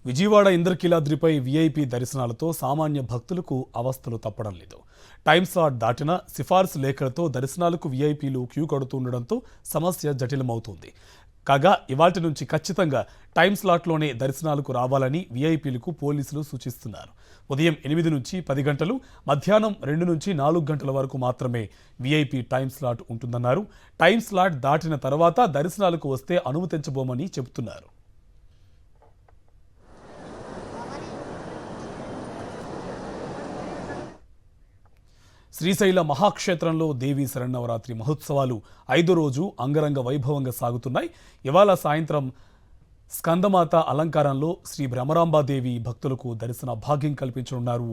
విజయవాడ ఇంద్రకీలాద్రిపై వీఐపీ దర్శనాలతో సామాన్య భక్తులకు అవస్థలు తప్పడం లేదు. టైం స్లాట్ దాటిన సిఫార్సు లేఖలతో దర్శనాలకు వీఐపీలు క్యూ కడుతుండడంతో సమస్య జటిలమవుతోంది. కాగా ఇవాల్టి నుంచి ఖచ్చితంగా టైం స్లాట్లోనే దర్శనాలకు రావాలని వీఐపీలకు పోలీసులు సూచిస్తున్నారు. ఉదయం 8 నుంచి 10 గంటలు, మధ్యాహ్నం 2 నుంచి 4 గంటల వరకు మాత్రమే వీఐపీ టైం స్లాట్ ఉంటుందన్నారు. టైం స్లాట్ దాటిన తర్వాత దర్శనాలకు వస్తే అనుమతించబోమని చెబుతున్నారు. శ్రీశైల మహాక్షేత్రంలో దేవీ శరన్నవరాత్రి మహోత్సవాలు 5వ రోజు అంగరంగ వైభవంగా సాగుతున్నాయి. ఇవాళ సాయంత్రం స్కందమాత అలంకారంలో శ్రీ భ్రమరాంబాదేవి భక్తులకు దర్శన భాగ్యం కల్పించనున్నారు.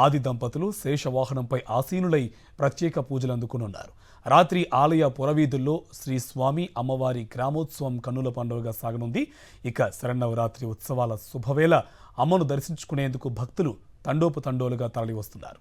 ఆది దంపతులు శేషవాహనంపై ఆసీనులై ప్రత్యేక పూజలు అందుకునున్నారు. రాత్రి ఆలయ పురవీధుల్లో శ్రీ స్వామి అమ్మవారి గ్రామోత్సవం కన్నుల పండుగగా సాగనుంది. ఇక శరన్నవరాత్రి ఉత్సవాల శుభవేళ అమ్మను దర్శించుకునేందుకు భక్తులు తండోపతండోలుగా తరలి వస్తున్నారు.